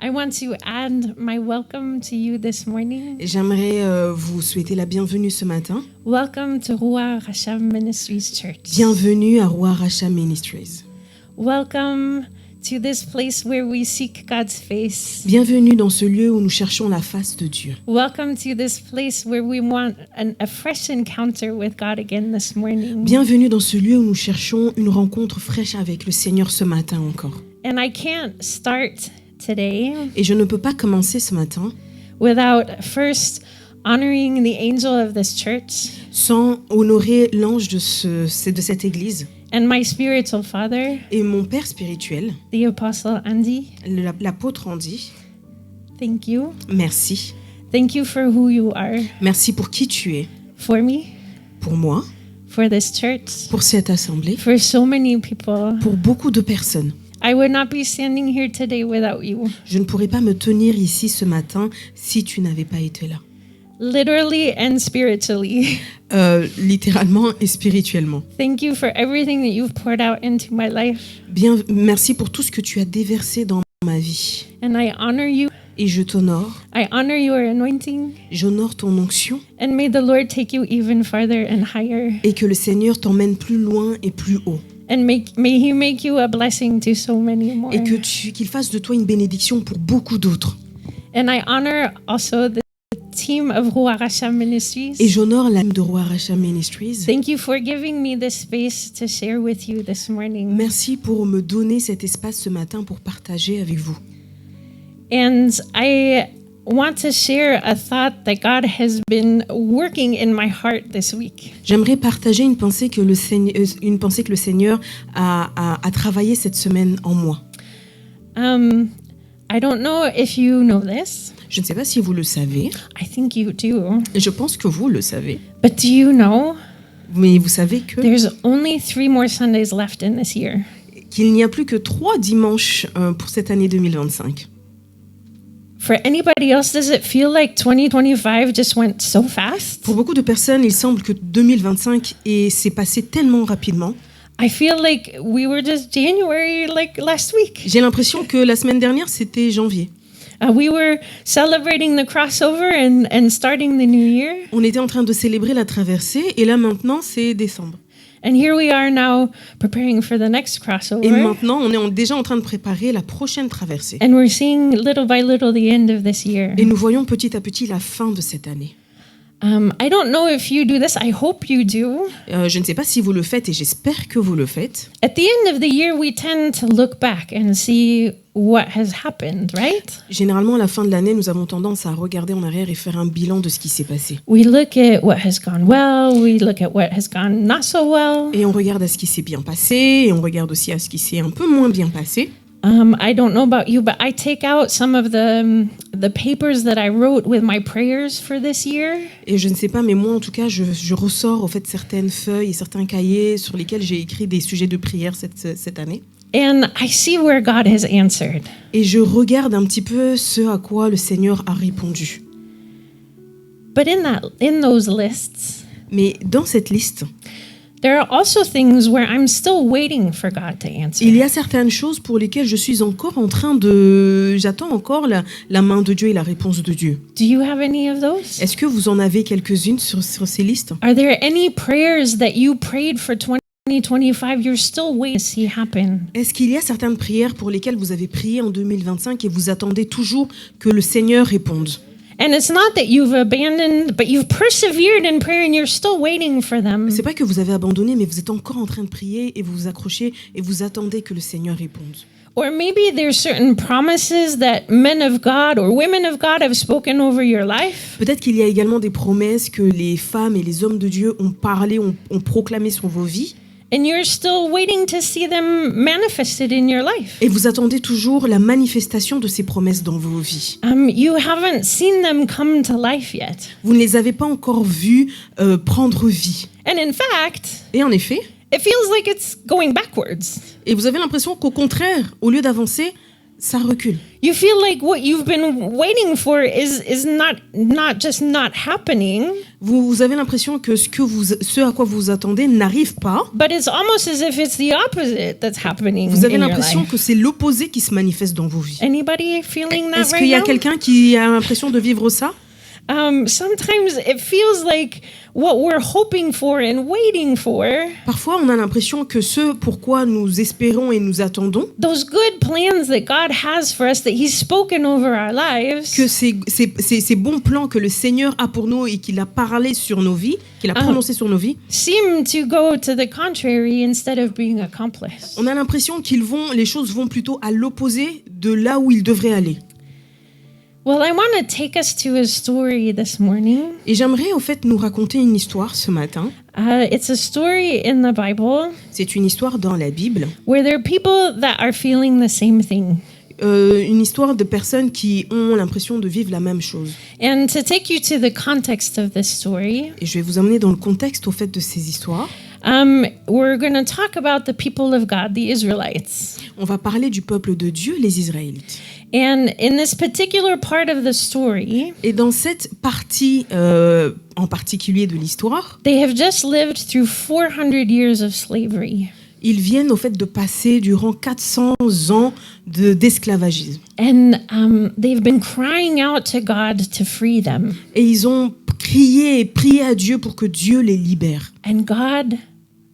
I want to add my welcome to you this morning. J'aimerais vous souhaiter la bienvenue ce matin. Welcome to Ruach Hashem Ministries Church. Bienvenue à Ruach Hashem Ministries. Welcome to this place where we seek God's face. Bienvenue dans ce lieu où nous cherchons la face de Dieu. Welcome to this place where we want a fresh encounter with God again this morning. Bienvenue dans ce lieu où nous cherchons une rencontre fraîche avec le Seigneur ce matin encore. And I can't start today Et je ne peux pas commencer ce matin without first honoring the angel of this church sans honorer l'ange de cette église and my spiritual father, et mon père spirituel, the apostle Andy. l'apôtre Andy. Thank you. Merci. Thank you for who you are Merci pour qui tu es, for me, pour moi, for this church, pour cette assemblée, for so many people. pour beaucoup de personnes. I would not be standing here today without you. Je ne pourrais pas me tenir ici ce matin si tu n'avais pas été là. Literally and spiritually. Littéralement et spirituellement. Thank you for everything that you've poured out into my life. Merci pour tout ce que tu as déversé dans ma vie. And I honor you. Et je t'honore. I honor your anointing. J'honore ton onction. And may the Lord take you even farther and higher. Et que le Seigneur t'emmène plus loin et plus haut. And may He make you a blessing to so many more. Et qu'il fasse de toi une bénédiction pour beaucoup d'autres. And I honor also the team of Ruach Hashem Ministries. Et j'honore l'âme de Ruach Hashem Ministries. Thank you for giving me this space to share with you this morning. Merci pour me donner cet espace ce matin pour partager avec vous. And I want to share a thought that God has been working in my heart this week. J'aimerais partager une pensée que le Seigneur a travaillé cette semaine en moi. I don't know if you know this. Je ne sais pas si vous le savez. I think you do. Je pense que vous le savez. But do you know Mais vous savez que there's only 3 more Sundays left in this year? Qu'il n'y a plus que 3 dimanches pour cette année 2025. For anybody else, does it feel like 2025 just went so fast? Pour beaucoup de personnes, il semble que 2025 s'est passé tellement rapidement. I feel like we were just January like last week. J'ai l'impression que la semaine dernière, c'était janvier. We were celebrating the crossover and starting the new year. On était en train de célébrer la traversée et là maintenant, c'est décembre. And here we are now preparing for the next crossover. Et maintenant, on est déjà en train de préparer la prochaine traversée. And we're seeing little by little the end of this year. Et nous voyons petit à petit la fin de cette année. I don't know if you do this. I hope you do. Je ne sais pas si vous le faites et j'espère que vous le faites. At the end of the year, we tend to look back and see what has happened, right? Généralement, à la fin de l'année, nous avons tendance à regarder en arrière et faire un bilan de ce qui s'est passé. We look at what has gone well. We look at what has gone not so well. Et on regarde à ce qui s'est bien passé et on regarde aussi à ce qui s'est un peu moins bien passé. I don't know about you, but I take out some of the papers that I wrote with my prayers for this year. Et je ne sais pas, mais moi en tout cas, je ressors au fait certaines feuilles et certains cahiers sur lesquels j'ai écrit des sujets de prière cette année. And I see where God has answered. Et je regarde un petit peu ce à quoi le Seigneur a répondu. But in those lists, mais dans cette liste, there are also things where I'm still waiting for God to answer. Il y a certaines choses pour lesquelles je suis encore j'attends encore la main de Dieu et la réponse de Dieu. Do you have any of those? Est-ce que vous en avez quelques-unes sur ces listes? Are there any prayers that you prayed for 2025 you're still waiting to see happen? Est-ce qu'il y a certaines prières pour lesquelles vous avez prié en 2025 et vous attendez toujours que le Seigneur réponde? And it's not that you've abandoned, but you've persevered in prayer and you're still waiting for them. C'est pas que vous avez abandonné, mais vous êtes encore en train de prier et vous vous accrochez et vous attendez que le Seigneur réponde. Or maybe there's certain promises that men of God or women of God have spoken over your life. Peut-être qu'il y a également des promesses que les femmes et les hommes de Dieu ont parlé, ont proclamé sur vos vies. And you're still waiting to see them manifested in your life. Et vous attendez toujours la manifestation de ces promesses dans vos vies. You haven't seen them come to life yet. Vous ne les avez pas encore vues prendre vie. And in fact, et en effet, it feels like it's going backwards. Et vous avez l'impression qu'au contraire, au lieu d'avancer, ça recule. You feel like what you've been waiting for is not just not happening, Vous avez l'impression que ce à quoi vous vous attendez n'arrive pas. but it's almost as if it's the opposite that's happening Vous avez in your l'impression life. que c'est l'opposé qui se manifeste dans vos vies. Anybody feeling that Est-ce right qu'il y a now? quelqu'un qui a l'impression de vivre ça? Sometimes it feels like what we're hoping for and waiting for, Parfois, on a l'impression que ce pourquoi nous espérons et nous attendons, those good plans that God has for us, that He's spoken over our lives, que ces bons plans que le Seigneur a pour nous et qu'il a parlé sur nos vies, qu'il a prononcé sur nos vies, seem to go to the contrary instead of being accomplished. on a l'impression les choses vont plutôt à l'opposé de là où ils devraient aller. Well, I want to take us to a story this morning. Et j'aimerais en fait nous raconter une histoire ce matin. It's a story in the Bible C'est une histoire dans la Bible, where there are people that are feeling the same thing. une histoire de personnes qui ont l'impression de vivre la même chose. And to take you to the context of this story, Et je vais vous emmener dans le contexte au fait de ces histoires. we're going to talk about the people of God, the Israelites. On va parler du peuple de Dieu, les Israélites. And in this particular part of the story, Et dans cette partie en particulier de l'histoire, they have just lived through 400 years of slavery. ils viennent au fait de passer durant 400 ans d'esclavagisme. And they've been crying out to God to free them. Et ils ont crié et prié à Dieu pour que Dieu les libère. And God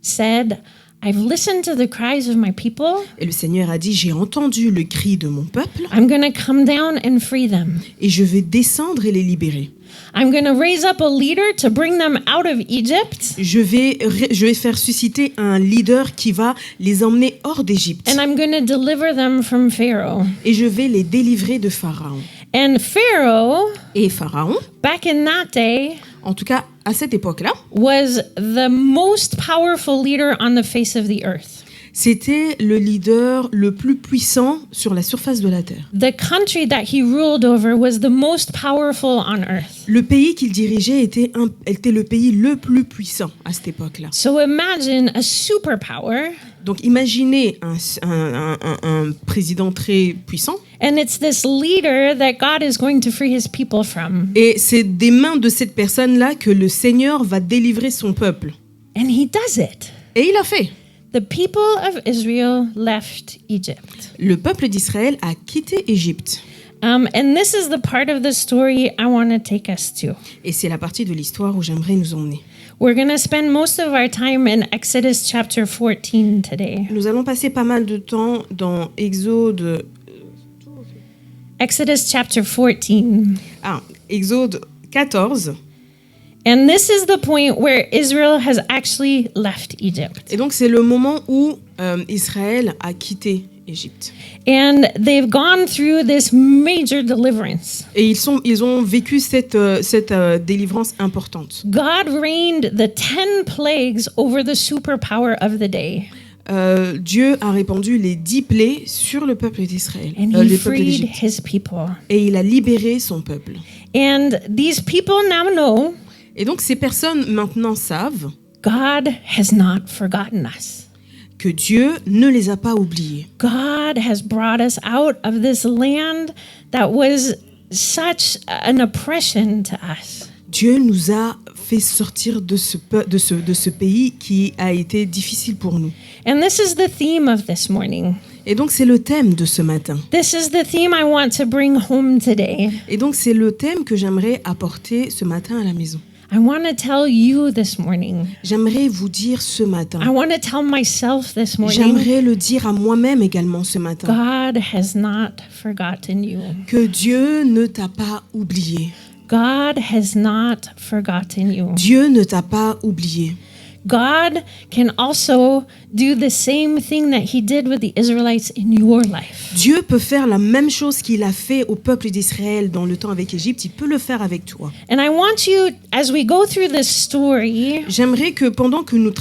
said, I've listened to the cries of my people. Et le Seigneur a dit, j'ai entendu le cri de mon peuple I'm going to come down and free them. et je vais descendre et les libérer. I'm going to raise up a leader to bring them out of Egypt. Je vais faire susciter un leader qui va les emmener hors d'Égypte. And I'm going to deliver them from Pharaoh. Et je vais les délivrer de Pharaon. And Pharaoh, Et Pharaon, back in that day, en tout cas à cette époque-là, was the most powerful leader on the face of the earth. c'était le leader le plus puissant sur la surface de la terre. The country that he ruled over was the most powerful on earth. Le pays qu'il dirigeait était le pays le plus puissant à cette époque-là. So imagine a superpower, Donc imaginez un président très puissant, and it's this leader that God is going to free his people from. et c'est des mains de cette personne-là que le Seigneur va délivrer son peuple. And he does it. Et il a fait. The people of Israel left Egypt. Le peuple d'Israël a quitté Égypte. And this is the part of the story I want to take us to. Et c'est la partie de l'histoire où j'aimerais nous emmener. We're going to spend most of our time in Exodus chapter 14 today. Nous allons passer pas mal de temps dans Exode Exodus chapter 14. Exode 14. And this is the point where Israel has actually left Egypt. Et donc c'est le moment où Israël a quitté Égypte. And they've gone through this major deliverance. Et ils ont vécu cette délivrance importante. God rained the 10 plagues over the superpower of the day. Dieu a répandu les 10 plaies sur le peuple d'Israël, And le he peuple freed d'Égypte. his people. Et il a libéré son peuple. And these people now know Et donc ces personnes maintenant savent God has not forgotten us. que Dieu ne les a pas oubliés. God has brought us out of this land that was such an oppression to us. Dieu nous a fait sortir de ce pays qui a été difficile pour nous. And this is the theme of this morning. Et donc c'est le thème de ce matin. This is the theme I want to bring home today. Et donc c'est le thème que j'aimerais apporter ce matin à la maison. I want to tell you this morning. J'aimerais vous dire ce matin. I want to tell myself this morning. J'aimerais le dire à moi-même également ce matin. God has not forgotten you. Que Dieu ne t'a pas oublié. God has not forgotten you. Dieu ne t'a pas oublié. God can also do the same thing that he did with the Israelites in your life. Dieu peut faire la même chose qu'il a fait au peuple d'Israël dans le temps avec Égypte, il peut le faire avec toi. And I want you, as we go through this story, J'aimerais que pendant que nous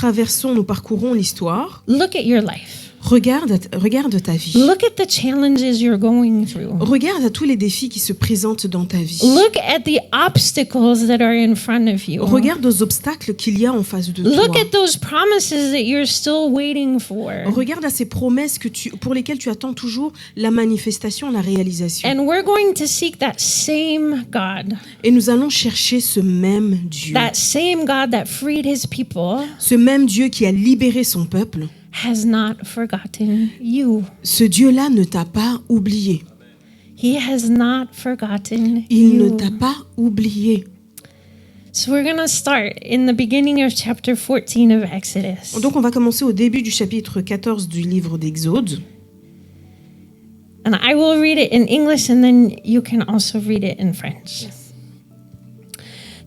parcourons l'histoire, look at your life. Regarde ta vie. Look at the challenges you're going through. Regarde à tous les défis qui se présentent dans ta vie. Look at the obstacles that are in front of you. Regarde aux obstacles qu'il y a en face de Look toi. at those promises that you're still waiting for. Regarde à ces promesses pour lesquelles tu attends toujours la manifestation, la réalisation. And we're going to seek that same God. Et nous allons chercher ce même Dieu. That same God that freed his people Ce même Dieu qui a libéré son peuple. has not forgotten you. Ce Dieu-là ne t'a pas oublié. He has not forgotten Il ne you. t'a pas oublié. So we're going to start in the beginning of chapter 14 of Exodus. Donc on va commencer au début du chapitre 14 du livre d'Exode. And I will read it in English and then you can also read it in French.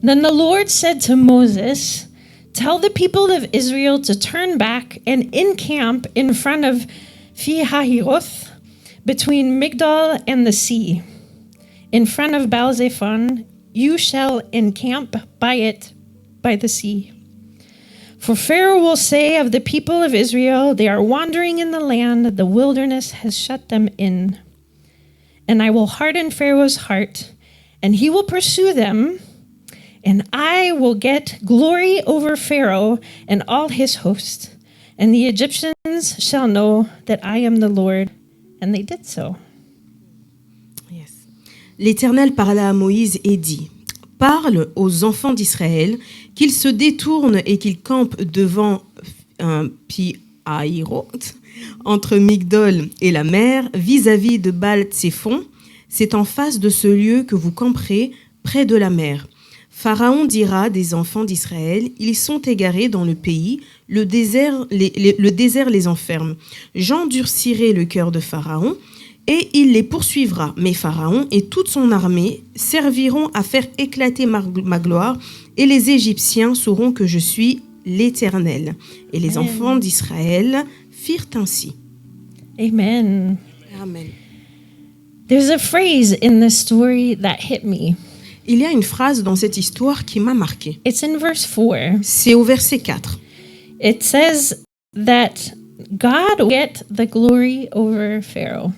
Then the Lord said to Moses, "Tell the people of Israel to turn back and encamp in front of Pi-hahiroth, between Migdal and the sea. In front of Baal-zephon, you shall encamp by it, by the sea. For Pharaoh will say of the people of Israel, they are wandering in the land, the wilderness has shut them in. And I will harden Pharaoh's heart, and he will pursue them, and I will get glory over Pharaoh and all his host. And the Egyptians shall know that I am the Lord." And they did so. Yes. L'Éternel parla à Moïse et dit, « Parle aux enfants d'Israël qu'ils se détournent et qu'ils campent devant Pi-hahiroth, entre Migdol et la mer, vis-à-vis de Baal-tsephon. C'est en face de ce lieu que vous camperez, près de la mer. Pharaon dira des enfants d'Israël, ils sont égarés dans le pays, le désert les enferme. J'endurcirai le cœur de Pharaon et il les poursuivra. Mais Pharaon et toute son armée serviront à faire éclater ma gloire et les Égyptiens sauront que je suis l'Éternel. Et les Amen. enfants d'Israël firent ainsi. Amen. Amen. There's a phrase in this story that hit me. Il y a une phrase dans cette histoire qui m'a marquée. It's in verse 4. C'est au verset 4. It says that God will get the glory over Pharaoh.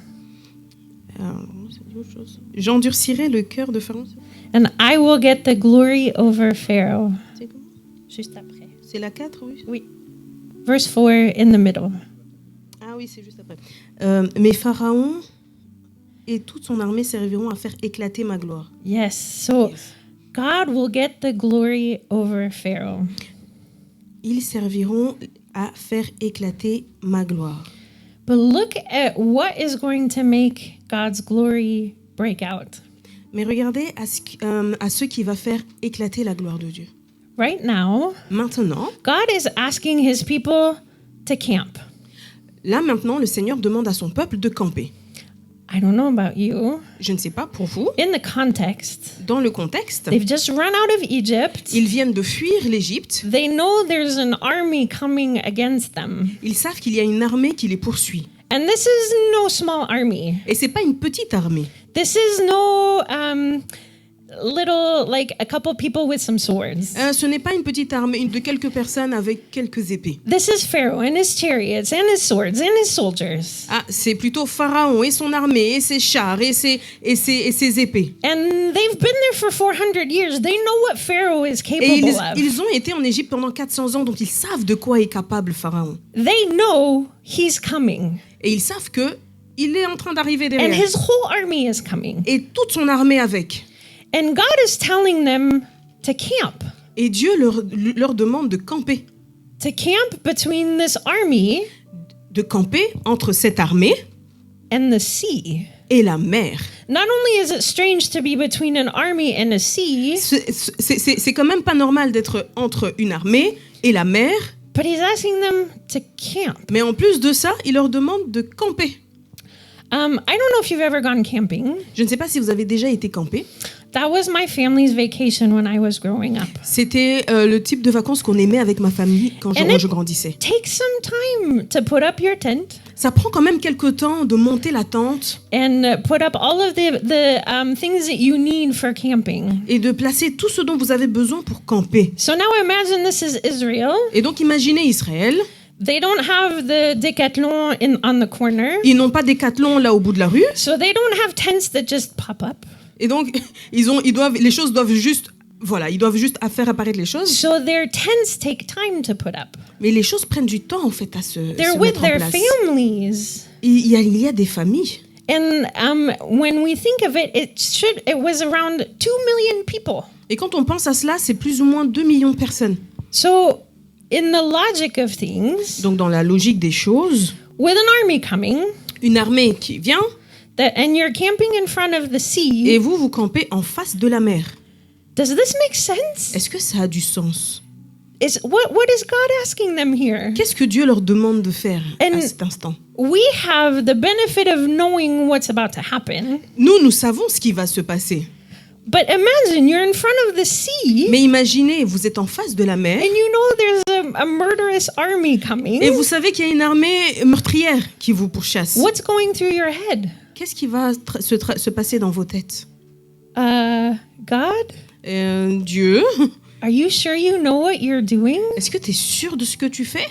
J'endurcirai le cœur de Pharaon. And I will get the glory over Pharaoh. C'est comment? Juste après. C'est la 4, oui. Oui. Verse 4 in the middle. Ah oui, c'est juste après. Mais Pharaon et toute son armée serviront à faire éclater ma gloire. Yes. So God will get the glory over Pharaoh. Ils serviront à faire éclater ma gloire. But look at what is going to make God's glory break out. Mais regardez à ce qui va faire éclater la gloire de Dieu. Right now, Maintenant, God is asking his people to camp. là maintenant, le Seigneur demande à son peuple de camper. I don't know about you. Je ne sais pas pour vous. In the context, Dans le contexte, they've just run out of Egypt. ils viennent de fuir l'Égypte. They know there's an army coming against them. Ils savent qu'il y a une armée qui les poursuit. And this is no small army. Et c'est pas une petite armée. This is no little, like a couple people with some swords. Ce n'est pas une petite armée de quelques personnes avec quelques épées. This is Pharaoh and his chariots and his swords and his soldiers. Ah, c'est plutôt Pharaon et son armée et ses chars et ses épées. And they've been there for 400 years. They know what Pharaoh is Et capable of. ils ont été en Égypte pendant 400 ans, donc ils savent de quoi est capable Pharaon. They know he's coming. Et ils savent que il est en train d'arriver And derrière. his whole army is coming. Et toute son armée avec. And God is telling them to camp. Et Dieu leur demande de camper. To camp between this army De camper entre cette armée and the sea. et la mer. Not only is it strange to be between an army and a sea, C'est quand même pas normal d'être entre une armée et la mer. but he's asking them to camp. Mais en plus de ça, il leur demande de camper. I don't know if you've ever gone camping. Je ne sais pas si vous avez déjà été camper. That was my family's vacation when I was growing up. C'était le type de vacances qu'on aimait avec ma famille quand And je grandissais. Take some time to put up your tent Ça prend quand même quelques temps de monter la tente and put up all of the things that you need for camping. et de placer tout ce dont vous avez besoin pour camper. So now imagine this is Israel. Et donc imaginez Israël, They don't have the Decathlon on the corner. Ils n'ont pas Décathlon là au bout de la rue. So they don't have tents that just pop up. Et donc, les choses doivent juste, voilà, ils doivent juste faire apparaître les choses. So their tents take time to put up. Mais les choses prennent du temps, en fait, à se They're with mettre en their place. families. Il y a des familles. And when we think of it, it was around 2 million people. Et quand on pense à cela, c'est plus ou moins 2 millions de personnes. So in the logic of things, Donc, dans la logique des choses, with an army coming, une armée qui vient, and you're camping in front of the sea, et vous campez en face de la mer. does this make sense? Est-ce que ça a du sens? What is God asking them here? Qu'est-ce que Dieu leur demande de faire à And- cet instant? We have the benefit of knowing what's about to happen. Nous savons ce qui va se passer. But imagine you're in front of the sea Mais imaginez, vous êtes en face de la mer, and you know there's a murderous army coming. et vous savez qu'il y a une armée meurtrière qui vous pourchasse. What's going through your head? Qu'est-ce qui va se passer dans vos têtes? God, Dieu, are you sure you know what you're doing? est-ce que tu es sûr de ce que tu fais?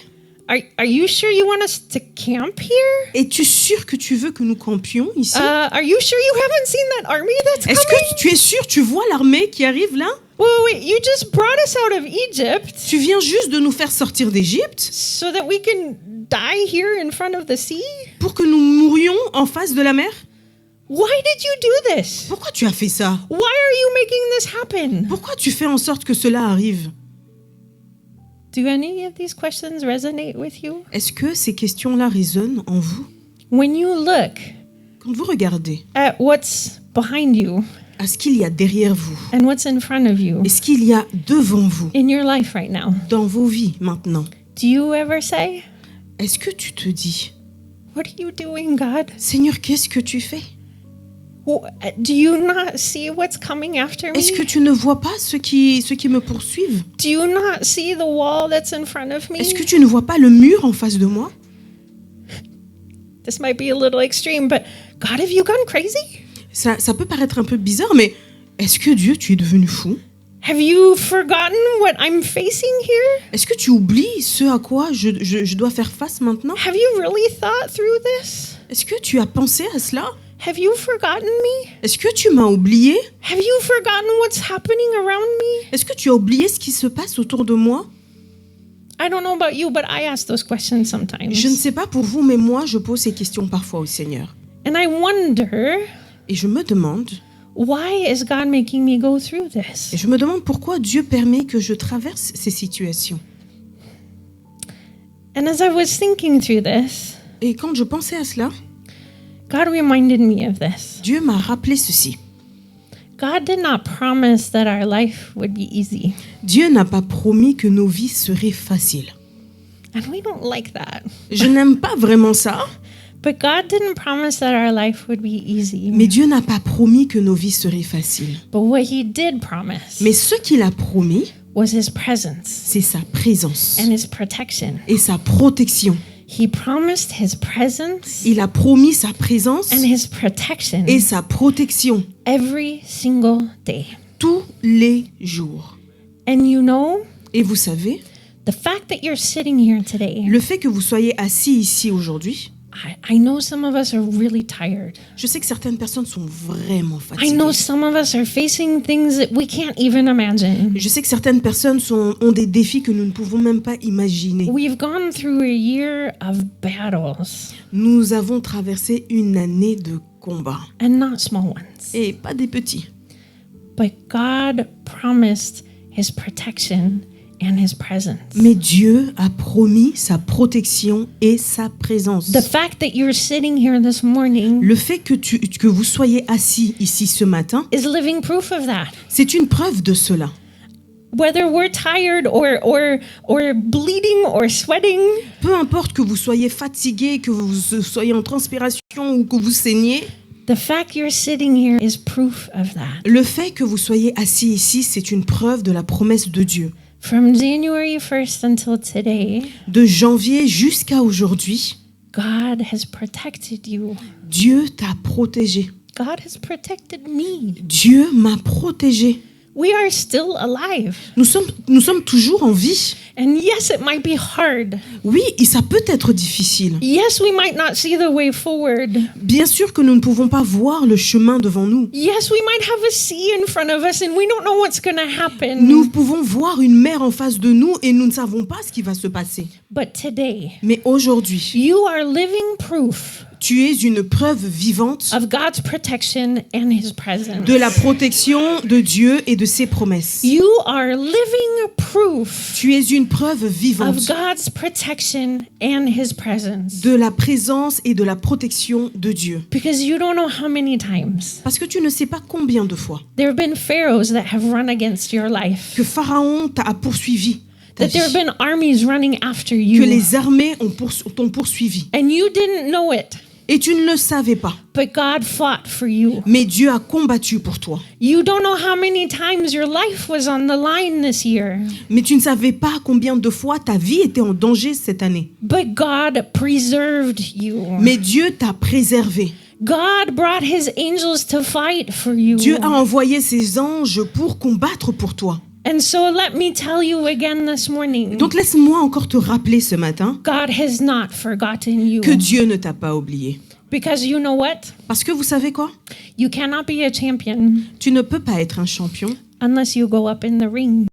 Are you sure you want us to camp here? Es-tu sûr que tu veux que nous campions ici? Are you sure you haven't seen that army that's Est-ce coming? que tu es sûr, tu vois l'armée qui arrive là? Wait, you just brought us out of Egypt Tu viens juste de nous faire sortir d'Égypte so that we can die here in front of the sea? pour que nous mourions en face de la mer? Why did you do this? Pourquoi tu as fait ça? Why are you making this happen? Pourquoi tu fais en sorte que cela arrive? Do any of these questions resonate with you? Est-ce que ces questions-là résonnent en vous? When you look Quand vous regardez at what's behind you à ce qu'il y a derrière vous and what's in front of you et ce qu'il y a devant vous in your life right now, dans vos vies maintenant, do you ever say, est-ce que tu te dis, "What are you doing, God? Seigneur, qu'est-ce que tu fais? Do you not see what's coming after me? Est-ce que tu ne vois pas ceux qui me poursuivent? Do you not see the wall that's in front of me?" Est-ce que tu ne vois pas le mur en face de moi? This might be a little extreme, but God, have you gone crazy? Ça peut paraître un peu bizarre, mais est-ce que Dieu, tu es devenu fou? Have you forgotten what I'm facing here? Est-ce que tu oublies ce à quoi je dois faire face maintenant? Have you really thought through this? Est-ce que tu as pensé à cela? Have you forgotten me? Est-ce que tu m'as oublié? Have you forgotten what's happening around me? Est-ce que tu as oublié ce qui se passe autour de moi? I don't know about you, but I ask those questions sometimes. Je ne sais pas pour vous, mais moi, je pose ces questions parfois au Seigneur. And I wonder, Et je me demande, why is God making me go through et this? je me demande pourquoi Dieu permet que je traverse ces situations. And as I was thinking through this, Et quand je pensais à cela, God reminded me of this. Dieu m'a rappelé ceci. God did not promise that our life would be easy. Dieu n'a pas promis que nos vies seraient faciles. And we don't like that. Je n'aime pas vraiment ça, But God didn't promise that our life would be easy. mais Dieu n'a pas promis que nos vies seraient faciles. But what he did promise Mais ce qu'il a promis, was his presence c'est sa présence and his protection. et sa protection. He promised his presence Il a promis sa présence and his protection et sa protection every single day. tous les jours. And you know, Et vous savez, the fact that you're sitting here today, le fait que vous soyez assis ici aujourd'hui, I know some of us are really tired. je sais que certaines personnes sont vraiment I fatiguées. know some of us are facing things that we can't even imagine. Je sais que certaines personnes ont des défis que nous ne pouvons même pas imaginer. We've gone through a year of battles, Nous avons traversé une année de combats, and not small ones. et pas des petits. But God promised his protection and his presence. Mais Dieu a promis sa protection et sa présence. The fact that you're sitting here this morning Le fait que vous soyez assis ici ce matin, is living proof of that. c'est une preuve de cela. Whether we're tired or bleeding or sweating, Peu importe que vous soyez fatigué, que vous soyez en transpiration ou que vous saignez, the fact you're sitting here is proof of that. le fait que vous soyez assis ici, c'est une preuve de la promesse de Dieu. From January 1st until today, De janvier jusqu'à aujourd'hui, God has protected you. Dieu t'a protégé. God has protected me. Dieu m'a protégé. we are still alive. Nous sommes toujours en vie. And yes, it might be hard. Oui, et ça peut être difficile. Yes, we might not see the way forward. Bien sûr que nous ne pouvons pas voir le chemin devant nous. Yes, we might have a sea in front of us and we don't know what's going to happen. Nous pouvons voir une mer en face de nous et nous ne savons pas ce qui va se passer. But today, Mais aujourd'hui, you are living proof tu es une preuve vivante of God's protection and His presence. de la protection de Dieu et de ses promesses. You are living proof Tu es une preuve of vivante God's protection and His presence. de la présence et de la protection de Dieu. Because you don't know how many times Parce que tu ne sais pas combien de fois there have been pharaohs that have run against your life, que Pharaon t'a poursuivi, ta that there have vie, been armies running after que you, les armées t'ont poursuivi. and you didn't know it, Et tu ne le savais pas. but God fought for you. Mais Dieu a combattu pour toi. You don't know how many times your life was on the line this year, Mais tu ne savais pas combien de fois ta vie était en danger cette année. but God preserved you. Mais Dieu t'a préservé. God brought His angels to fight for you. Dieu a envoyé ses anges pour combattre pour toi. And so let me tell you again this morning, Donc laisse-moi encore te rappeler ce matin God has not forgotten you. que Dieu ne t'a pas oublié. Because you know what? Parce que vous savez quoi? You cannot be a champion Tu ne peux pas être un champion unless you go up in the ring.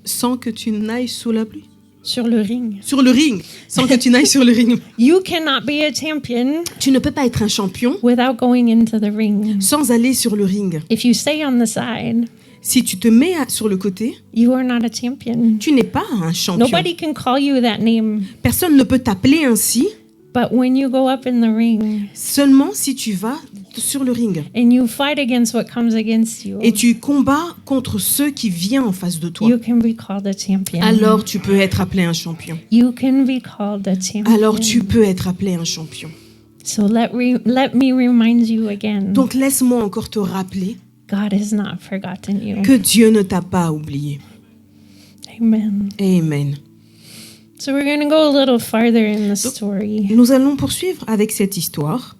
sans que tu n'ailles sous la pluie. Sur le ring. Sur le ring, sans que tu n'ailles sur le ring. You cannot be a champion Tu ne peux pas être un champion without going into the ring. sans aller sur le ring. If you stay on the side, Si tu te mets sur le côté, you are not a champion. tu n'es pas un champion. Nobody can call you that name. Personne ne peut t'appeler ainsi, But when you go up in the ring seulement si tu vas sur le ring. and you fight against what comes against you, Et tu combats contre ceux qui viennent en face de toi. you can be called a champion. Alors tu peux être appelé un champion. You can be called a champion. Alors tu peux être appelé un champion. So let me remind you again. Donc laisse-moi encore te rappeler God has not forgotten you. que Dieu ne t'a pas oublié. Amen. Amen. So we're going to go a little farther in the story. Nous allons poursuivre avec cette histoire.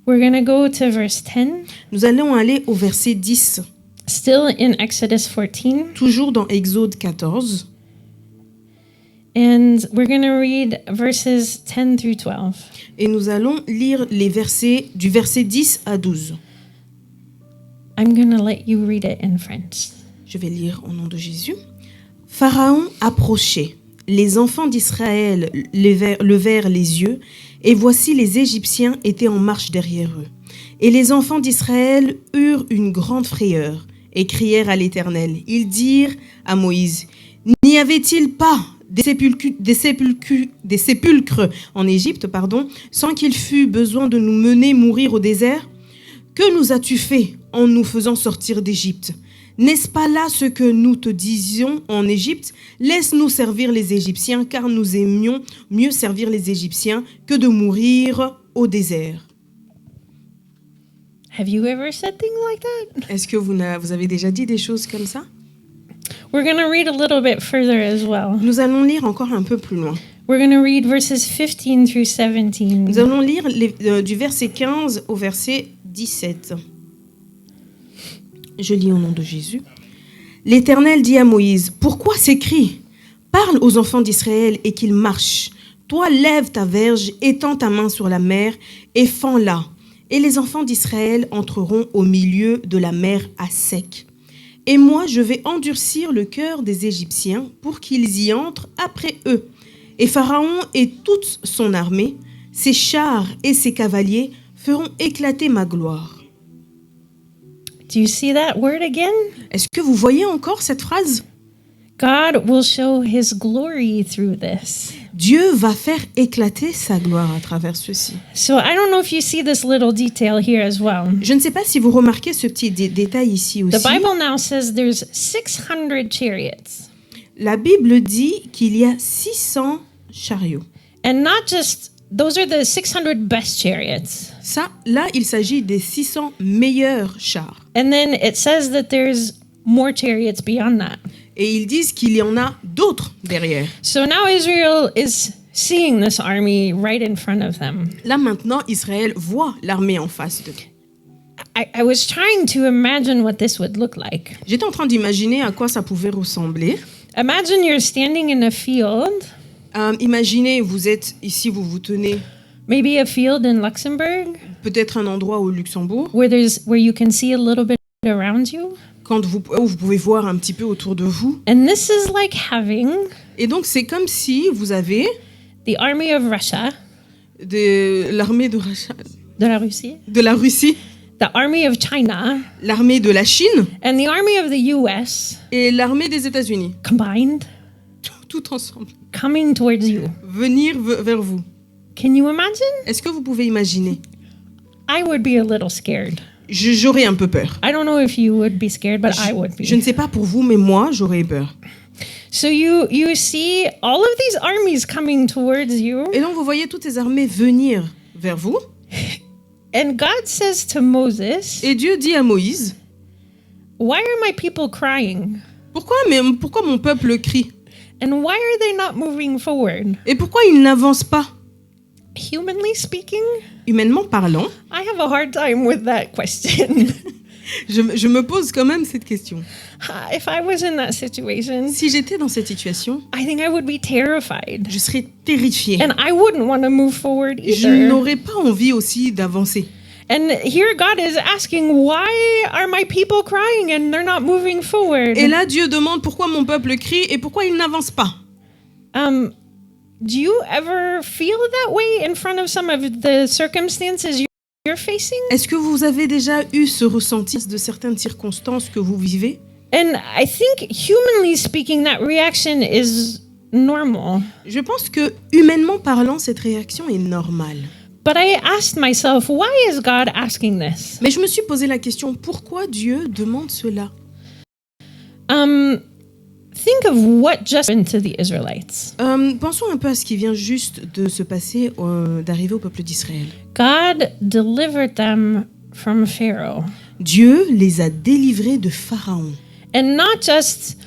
We're going to go to verse 10, Nous allons aller au verset 10, still in Exodus 14, toujours dans Exode 14. and we're going to read verses 10 through 12. Et nous allons lire les versets du verset 10 à 12. I'm going to let you read it in French. Je vais lire au nom de Jésus. Pharaon approchait. Les enfants d'Israël levèrent les yeux, et voici les Égyptiens étaient en marche derrière eux. Et les enfants d'Israël eurent une grande frayeur, et crièrent à l'Éternel. Ils dirent à Moïse, « N'y avait-il pas des sépulcres en Égypte, sans qu'il fût besoin de nous mener mourir au désert ? Que nous as-tu fait en nous faisant sortir d'Égypte ? N'est-ce pas là ce que nous te disions en Égypte ? Laisse-nous servir les Égyptiens, car nous aimions mieux servir les Égyptiens que de mourir au désert. » Have you ever said things like that? Est-ce que vous avez déjà dit des choses comme ça ? We're going to read a little bit further as well. Nous allons lire encore un peu plus loin. We're going to read verses 15 through 17. Nous allons lire du verset 15 au verset 17. Je lis au nom de Jésus. L'Éternel dit à Moïse, « Pourquoi ces cris ? Parle aux enfants d'Israël et qu'ils marchent. Toi, lève ta verge, étends ta main sur la mer et fends-la. Et les enfants d'Israël entreront au milieu de la mer à sec. Et moi, je vais endurcir le cœur des Égyptiens pour qu'ils y entrent après eux. Et Pharaon et toute son armée, ses chars et ses cavaliers feront éclater ma gloire. » Do you see that word again? Est-ce que vous voyez encore cette phrase ? God will show His glory through this. Dieu va faire éclater sa gloire à travers ceci. So I don't know if you see this little detail here as well. Je ne sais pas si vous remarquez ce petit détail ici aussi. The Bible now says there's 600 chariots. La Bible dit qu'il y a 600 chariots. And not just, those are the 600 best chariots. Ça, là, il s'agit des 600 meilleurs chars. And then it says that there's more chariots beyond that. Et ils disent qu'il y en a d'autres derrière. So now Israel is seeing this army right in front of them. Là maintenant, Israël voit l'armée en face d'eux. I was trying to imagine what this would look like. J'étais en train d'imaginer à quoi ça pouvait ressembler. Imagine you're standing in a field, Imaginez, vous êtes ici, vous vous tenez maybe a field in Luxembourg, peut-être un endroit au Luxembourg, where you can see a little bit around you. où vous pouvez voir un petit peu autour de vous. And this is like having Et donc, c'est comme si vous avez the army of Russia, l'armée de la Russie, de la Russie, the army of China, l'armée de la Chine and the army of the US et l'armée des États-Unis, combined, tout ensemble, coming towards you. venir vers vous. Can you imagine? Est-ce que vous pouvez imaginer? I would be a little scared. J'aurais un peu peur. I don't know if you would be scared, but I would be. Je ne sais pas pour vous, mais moi, j'aurais peur. So you see all of these armies coming towards you, Et donc, vous voyez toutes ces armées venir vers vous. and God says to Moses, Et Dieu dit à Moïse, "Why are my people crying? pourquoi mon peuple crie? And why are they not moving forward?" Et pourquoi il n'avance pas? Humanly speaking, Humainement parlant, I have a hard time with that question. je me pose quand même cette question. If I was in that situation, Si j'étais dans cette situation, I think I would be terrified. je serais terrifiée. And I wouldn't want to move forward Je either. n'aurais pas envie aussi d'avancer. And here God is asking, why are my people crying and they're not moving forward? Et là, Dieu demande pourquoi mon peuple crie et pourquoi il n'avance pas. Do you ever feel that way in front of some of the circumstances you're facing? Est-ce que vous avez déjà eu ce ressenti de certaines circonstances que vous vivez? And I think humanly speaking, that reaction is normal. Je pense que, humainement parlant, cette réaction est normale. But I asked myself, why is God asking this? Mais je me suis posé la question, pourquoi Dieu demande cela? Think of what just happened to the Israelites. Pensons un peu à ce qui vient juste de se passer, d'arriver au peuple d'Israël. God delivered them from Pharaoh. Dieu les a délivrés de Pharaon. And not just,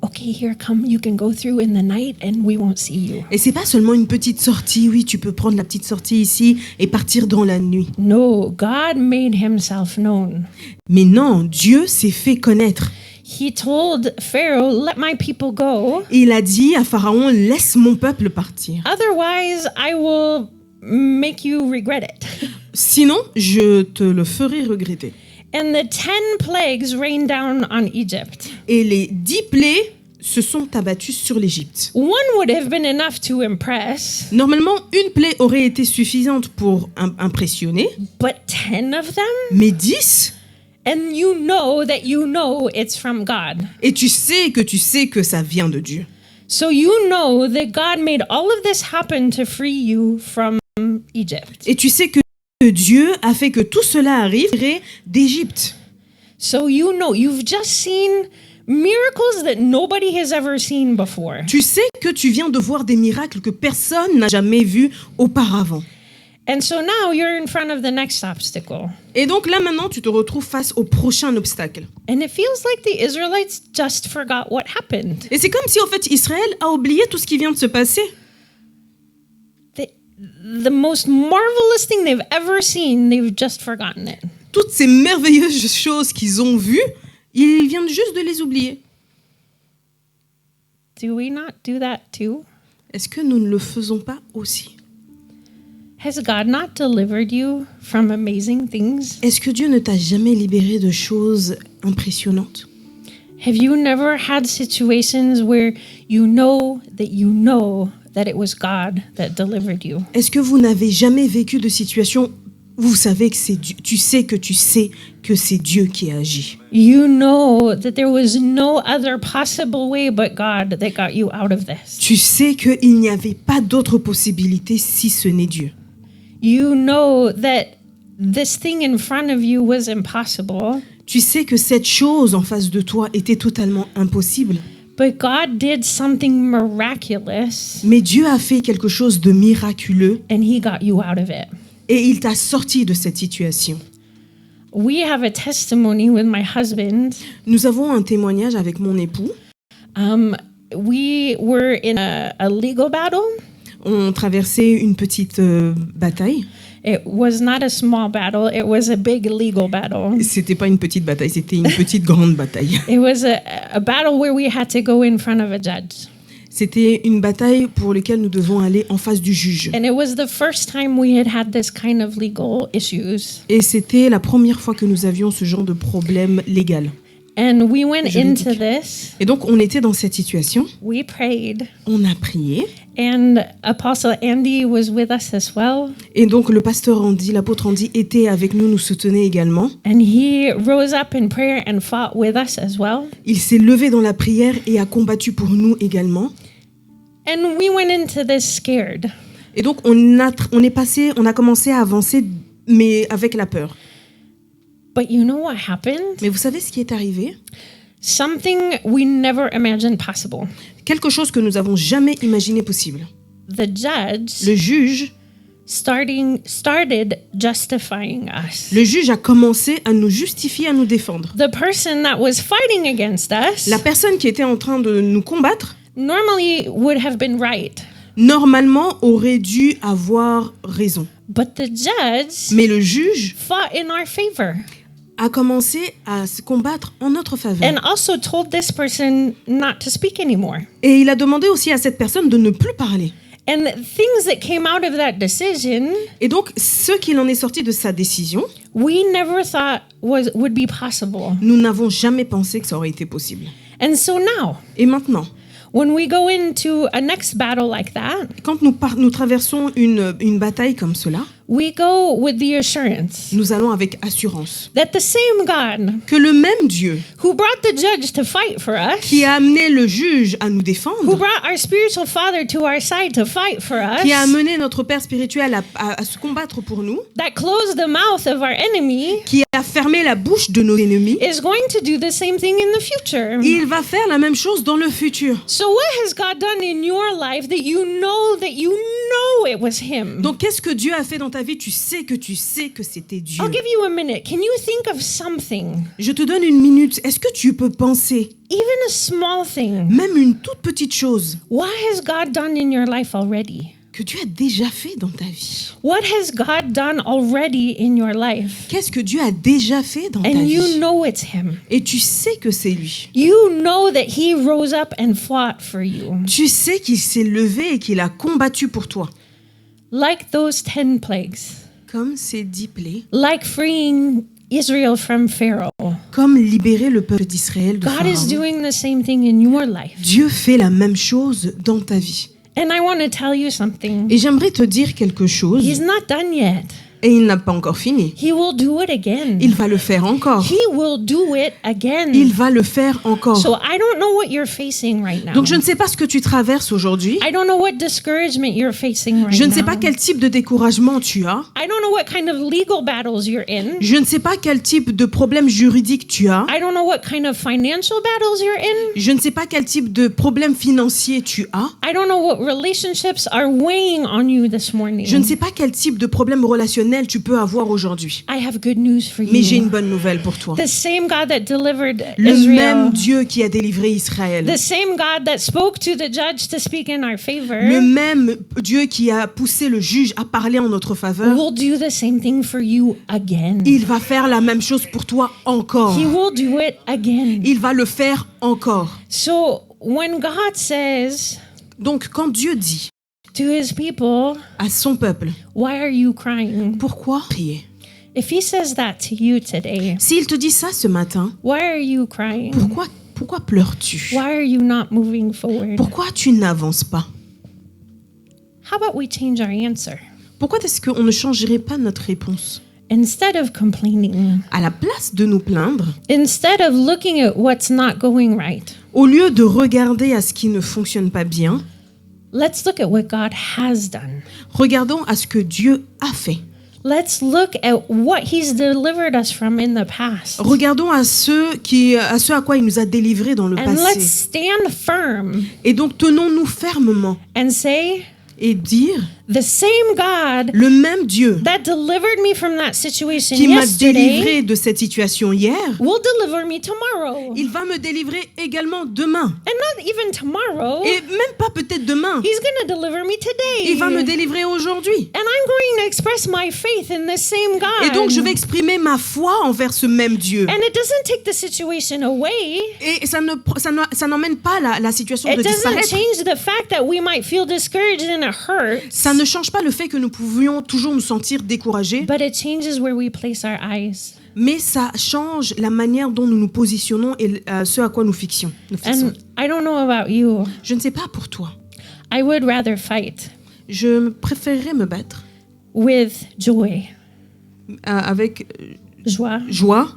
okay, here, come, you can go through in the night and we won't see you. Et c'est pas seulement une petite sortie, oui, tu peux prendre la petite sortie ici et partir dans la nuit. No, God made himself known. Mais non, Dieu s'est fait connaître. He told Pharaoh, let my people go. Et il a dit à Pharaon, laisse mon peuple partir. Otherwise, I will make you regret it. Sinon, je te le ferai regretter. And the 10 plagues rained down on Egypt. Et les 10 plaies se sont abattues sur l'Égypte. One would have been enough to impress, Normalement, une plaie aurait été suffisante pour impressionner, but 10 of them? mais 10, And you know it's from God. et tu sais que ça vient de Dieu. So you know that God made all of this happen to free you from Egypt. Et tu sais que Dieu a fait que tout cela arrive d'Égypte. So you know, you've just seen miracles that nobody has ever seen before. Tu sais que tu viens de voir des miracles que personne n'a jamais vus auparavant. And so now you're in front of the next obstacle. Et donc là maintenant, tu te retrouves face au prochain obstacle. And it feels like the Israelites just forgot what happened. Et c'est comme si en fait Israël a oublié tout ce qui vient de se passer. The most marvelous thing they've ever seen, they've just forgotten it. Toutes ces merveilleuses choses qu'ils ont vues, ils viennent juste de les oublier. Do we not do that too? Est-ce que nous ne le faisons pas aussi? Has God not delivered you from amazing things? Est-ce que Dieu ne t'a jamais libéré de choses impressionnantes? Have you never had situations where you know that it was God that delivered you? Est-ce que vous n'avez jamais vécu de situation où vous savez que c'est Dieu, tu sais que c'est Dieu qui a agi? You know that there was no other possible way but God that got you out of this. Tu sais qu'il n'y avait pas d'autre possibilité si ce n'est Dieu. You know that this thing in front of you was impossible, Tu sais que cette chose en face de toi était totalement impossible. but God did something miraculous Mais Dieu a fait quelque chose de miraculeux and he got you out of it. et il t'a sorti de cette situation. We have a testimony with my husband. Nous avons un témoignage avec mon époux. We were in a legal battle, On traversait une petite bataille It was not a small battle, it was a big legal battle. C'était pas une petite bataille, c'était une petite grande bataille. It was a battle where we had to go in front of a judge. C'était une bataille pour laquelle nous devons aller en face du juge. And it was the first time we had this kind of legal issues. Et c'était la première fois que nous avions ce genre de problème légal. And we went Juridique. into this, Et donc, on était dans cette situation. we prayed, On a prié. and Apostle Andy was with us as well. Et donc, le pasteur Andy, l'apôtre Andy, était avec nous, nous soutenait également. And he rose up in prayer and fought with us as well. Il s'est levé dans la prière et a combattu pour nous également. And we went into this scared. Et donc, on a commencé à avancer, mais avec la peur. But you know what happened? Mais vous savez ce qui est arrivé? Something we never imagined possible. Quelque chose que nous n'avons jamais imaginé possible. The judge Le juge started justifying us. Le juge a commencé à nous justifier, à nous défendre. The person that was fighting against us La personne qui était en train de nous combattre, normally would have been right. normalement, aurait dû avoir raison. But the judge Mais le juge fought in our favor a commencé à se combattre en notre faveur. and also told this person not to speak anymore. Et il a demandé aussi à cette personne de ne plus parler. And things that came out of that decision, Et donc, ce qu'il en est sorti de sa décision, we never thought would be possible. nous n'avons jamais pensé que ça aurait été possible. And so now, Et maintenant, when we go into a next battle like that, quand nous traversons une bataille comme cela, we go with the assurance nous allons avec assurance that the same God que le même Dieu who brought the judge to fight for us, qui a amené le juge à nous who défendre, brought our spiritual father to our side to fight for us, qui a amené notre Père spirituel à se combattre pour nous, that closed the mouth of our enemy, qui a fermé la bouche de nos ennemis, is going to do the same thing in the future. il va faire la même chose dans le futur. So what has God done in your life that you know it was him? Donc, qu'est-ce que Dieu a fait dans ta vie? Tu sais que c'était Dieu. I'll give you a minute. Can you think of something, Je te donne une minute. Est-ce que tu peux penser, even a small thing? même une toute petite chose, What has God done in your life already? que Dieu a déjà fait dans ta vie? What has God done already in your life? Qu'est-ce que Dieu a déjà fait dans ta And you vie? know it's him. Et tu sais que c'est lui. You know that he rose up and fought for you. Tu sais qu'il s'est levé et qu'il a combattu pour toi. Like those 10 plagues. Comme ces 10 plaies, Like freeing Israel from Pharaoh. comme libérer le peuple d'Israël de God is Pharaon. doing the same thing in your life. Dieu fait la même chose dans ta vie. And I want to tell you something. Et j'aimerais te dire quelque chose, He's not done yet. et il n'a pas encore fini. He will do it again. Il va le faire encore. He will do it again. Il va le faire encore. So I don't know what you're facing right now. Donc je ne sais pas ce que tu traverses aujourd'hui. I don't know what discouragement you're facing right Je ne now. sais pas quel type de découragement tu as. I don't know what kind of legal battles you're in. Je ne sais pas quel type de problème juridique tu as. I don't know what kind of financial battles you're in. Je ne sais pas quel type de problème financier tu as. I don't know what relationships are weighing on you this morning. Je ne sais pas quel type de problème relationnel tu peux avoir aujourd'hui. I have good news for Mais j'ai you. une bonne nouvelle pour toi. The same God that delivered Le Israel. même Dieu qui a délivré Israël. The same God that spoke to the judge to speak in our favor. Le même Dieu qui a poussé le juge à parler en notre faveur. Will do the same thing for you again. Il va faire la même chose pour toi encore. He will do it again. Il va le faire encore. So when God says Donc quand Dieu dit to his people, à son peuple, why are you crying? pourquoi prier? If he says that to you today, S'il te dit ça ce matin, why are you crying? pourquoi pleures-tu? Why are you not moving forward? Pourquoi tu n'avances pas? How about we change our answer? Pourquoi est-ce qu'on ne changerait pas notre réponse? Instead of complaining, À la place de nous plaindre, instead of looking at what's not going right, au lieu de regarder à ce qui ne fonctionne pas bien, let's look at what God has done. regardons à ce que Dieu a fait. Let's look at what he's delivered us from in the past. Regardons à ce à quoi il nous a délivrés dans le And let's passé. stand firm Et donc tenons-nous fermement and say, et dire the same God Le même Dieu that delivered me from that situation qui m'a yesterday délivré de cette situation hier, will deliver me tomorrow. il va me délivrer également demain. And not even tomorrow. Et même pas peut-être demain. He's going to deliver me today. Il va me délivrer aujourd'hui. And I'm going to express my faith in the same God. Et donc, je vais exprimer ma foi envers ce même Dieu. And it doesn't take the situation away. Et ça n'emmène pas la situation It de doesn't disparaître. change the fact that we might feel discouraged and it hurts. Ça ne change pas le fait que nous pouvions toujours nous sentir découragés, But it changes where we place our eyes. mais ça change la manière dont nous nous positionnons et ce à quoi nous fixons. And I don't know about you. Je ne sais pas pour toi. I would rather fight Je préférerais me battre with joy, avec joie, joie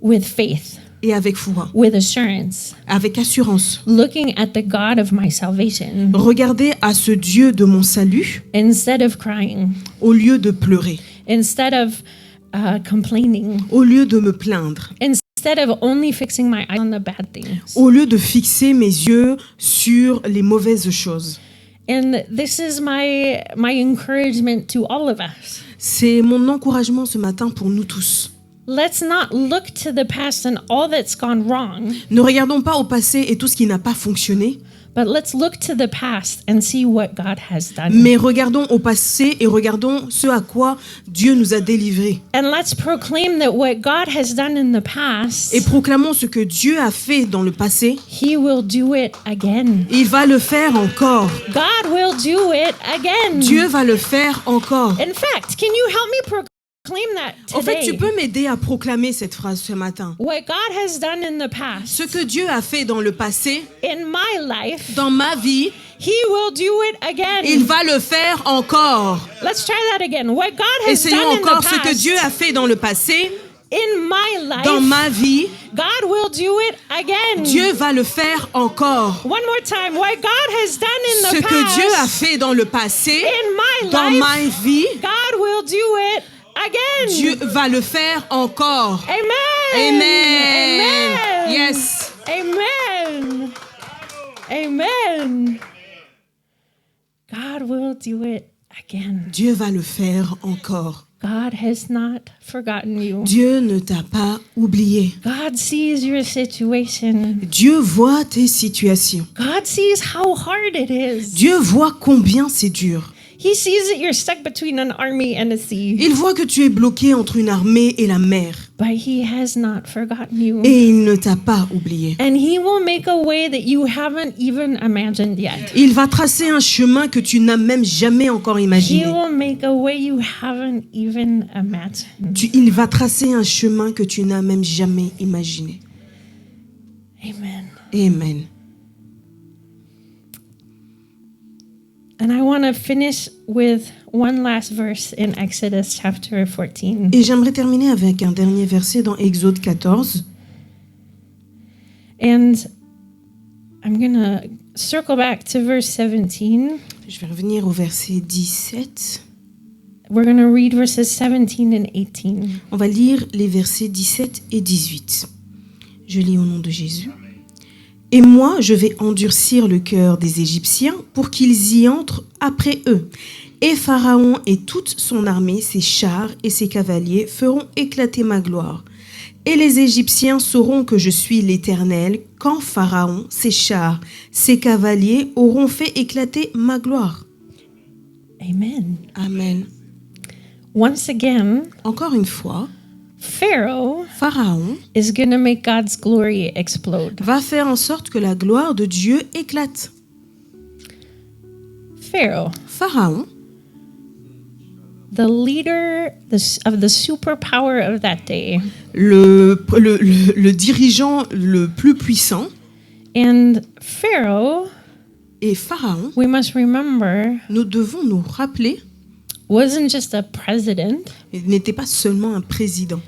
with faith, et avec foi, with assurance, avec assurance. looking at the God of my salvation Regarder à ce Dieu de mon salut instead of crying, au lieu de pleurer, instead of complaining, au lieu de me plaindre, instead of only fixing my eyes on the bad things. au lieu de fixer mes yeux sur les mauvaises choses. And this is my encouragement to all of us. C'est mon encouragement ce matin pour nous tous. Let's not look to the past and all that's gone wrong, Ne regardons pas au passé et tout ce qui n'a pas fonctionné, but let's look to the past and see what God has done. mais regardons au passé et regardons ce à quoi Dieu nous a délivrés. And let's proclaim that what God has done in the past, Et proclamons ce que Dieu a fait dans le passé. He will do it again. Il va le faire encore. God will do it again. Dieu va le faire encore. In fact, can you help me proclaim that En fait, today? tu peux m'aider à proclamer cette phrase ce matin. What God has done in the past, Ce que Dieu a fait dans le passé, in my life, dans ma vie, He will do it again. il va le faire encore. Let's try that again. What God has Essayons done in encore the ce que past, Dieu a fait dans le passé, in my life, dans ma vie. God will do it again. Dieu va le faire encore. One more time. What God has done in Ce the que Dieu a past, fait dans le passé, in my dans life, ma vie, God will do it again. Dieu va le faire encore. Amen. Amen. Amen. Yes. Amen. Amen. God will do it again. Dieu va le faire encore. God has not forgotten you. Dieu ne t'a pas oublié. God sees your situation. Dieu voit tes situations. God sees how hard it is. Dieu voit combien c'est dur. He sees that you're stuck between an army and a sea. Il voit que tu es bloqué entre une armée et la mer. But he has not forgotten you. Et il ne t'a pas oublié. And he will make a way that you haven't even imagined yet. Il va tracer un chemin que tu n'as même jamais encore He imaginé. will make a way you haven't even imagined. Il va tracer un chemin que tu n'as même jamais imaginé. Amen. Amen. And I want to finish with one last verse in Exodus chapter 14. Et j'aimerais terminer avec un dernier verset dans Exode 14. And I'm going to circle back to verse 17. Je vais revenir au verset 17. We're going to read verses 17 and 18. On va lire les versets 17 et 18. Je lis au nom de Jésus. Et moi, je vais endurcir le cœur des Égyptiens pour qu'ils y entrent après eux. Et Pharaon et toute son armée, ses chars et ses cavaliers feront éclater ma gloire. Et les Égyptiens sauront que je suis l'Éternel quand Pharaon, ses chars, ses cavaliers auront fait éclater ma gloire. Amen. Amen. Once again, Encore une fois, Pharaoh Pharaon is going to make God's glory explode. va faire en sorte que la gloire de Dieu éclate. Pharaon, the leader of the superpower of that day, le dirigeant le plus puissant, and Pharaoh, et Pharaon, we must remember, nous devons nous rappeler, wasn't just a president. il n'était pas seulement un président.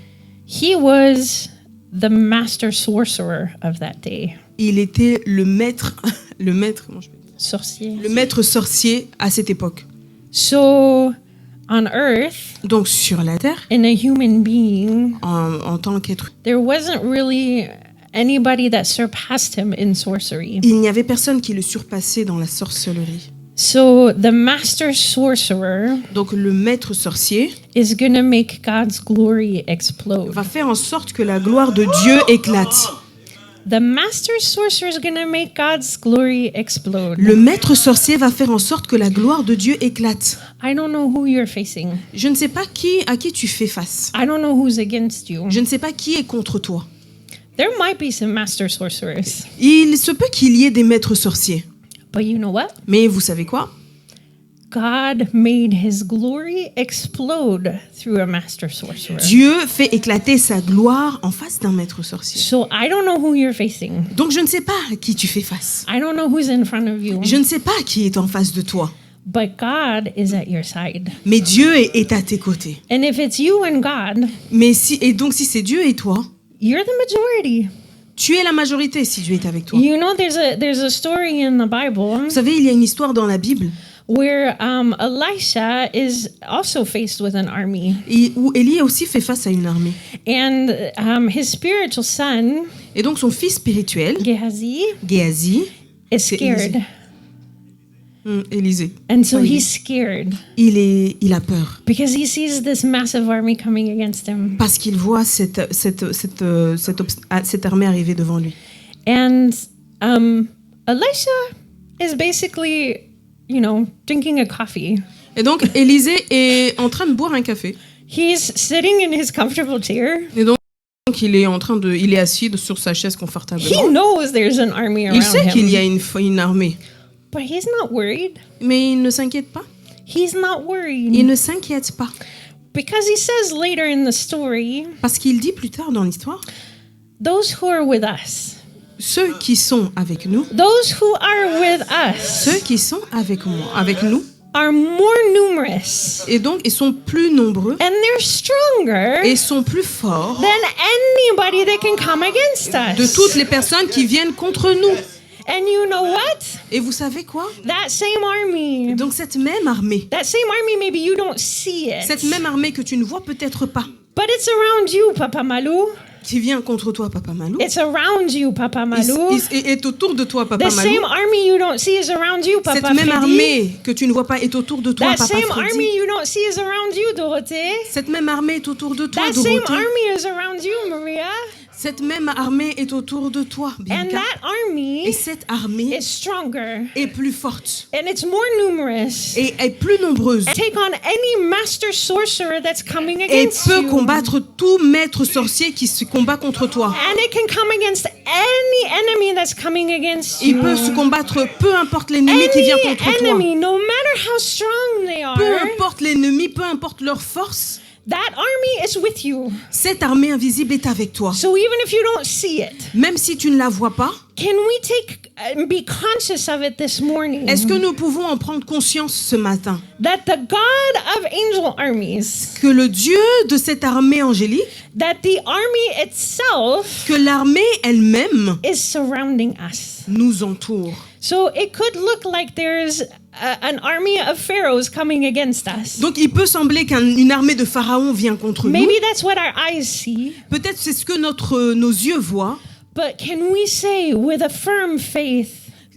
He was the master sorcerer of that day. Il était le maître Sorcier. le maître sorcier à cette époque. So, on earth, Donc sur la terre, in a human being, en tant qu'être, there wasn't really anybody that surpassed him in sorcery. il n'y avait personne qui le surpassait dans la sorcellerie. So the master sorcerer Donc le maître sorcier is going to make God's glory explode. va faire en sorte que la gloire de Dieu éclate. The master sorcerer is going to make God's glory explode. Le maître sorcier va faire en sorte que la gloire de Dieu éclate. I don't know who you're facing. Je ne sais pas à qui tu fais face. I don't know who's against you. Je ne sais pas qui est contre toi. There might be some master sorcerers. Il se peut qu'il y ait des maîtres sorciers. But you know what? Mais vous savez quoi? God made his glory explode through a master sorcerer. Dieu fait éclater sa gloire en face d'un maître sorcier. So I don't know who you're facing. Donc je ne sais pas à qui tu fais face. I don't know who's in front of you. Je ne sais pas qui est en face de toi. But God is at your side. Mais Dieu est à tes côtés. And if it's you and God, Et donc si c'est Dieu et toi, you're the majority. tu es la majorité si Dieu est avec toi. You know, there's a story in the Bible Vous savez, il y a une histoire dans la Bible where Elisha is also faced with an army. où Élie a aussi fait face à une armée. And his spiritual son, Et donc son fils spirituel, Gehazi, Géasi, is scared. Élisée, And so Élie. he's scared il a peur because he sees this massive army coming against him. parce qu'il voit cette armée arriver devant lui. And Elisha is basically, drinking a coffee. Et donc Élisée est en train de boire un café. He's sitting in his comfortable chair. Et donc il est assis sur sa chaise confortablement. He knows there's an army Il around sait qu'il y a him. une armée, But he's not worried. mais il ne s'inquiète pas. He's not worried. Il ne s'inquiète pas Because he says later in the story, parce qu'il dit plus tard dans l'histoire, those who are with us, ceux qui sont avec nous, those who are with us ceux qui sont avec nous, are more numerous et donc ils sont plus nombreux and they're stronger et sont plus forts than anybody that can come against us. de toutes les personnes qui viennent contre nous. And you know what? Et vous savez quoi? That same army, Donc cette même armée maybe you don't see it, que tu ne vois peut-être pas, but it's around you, Papa Malou. qui vient contre toi, Papa Malou, It's around you, Papa Malou. est autour de toi, Papa The Malou. same army you don't see is around you, Papa Cette même Freddy. armée que tu ne vois pas est autour de toi, That Papa same Freddy. army you don't see is around you, Dorothée. Cette même armée est autour de toi, That same Dorothée. army is around you, Maria. Cette même armée est autour de toi, And Bianca. that army Et cette armée is stronger. est plus forte And it's more numerous. et est plus nombreuse Take on any master sorcerer that's coming et against peut you. combattre tout maître sorcier qui se combat contre toi. And it can come against any enemy that's coming against Il you. peut se combattre peu importe l'ennemi qui vient contre toi. enemy, no matter how strong they are, Peu importe l'ennemi, peu importe leur force, that army is with you. cette armée invisible est avec toi. So even if you don't see it, Même si tu ne la vois pas, can we be conscious of it this morning? est-ce que nous pouvons en prendre conscience ce matin? That the God of angel armies, Que le Dieu de cette armée angélique, that the army itself que l'armée elle-même is surrounding us. nous entoure. So it could look like there's an army of pharaohs coming against us. Donc il peut sembler qu'une armée de pharaons vient contre nous. Maybe that's what our eyes see. Peut-être c'est ce que nos yeux voient. But can we say with a firm faith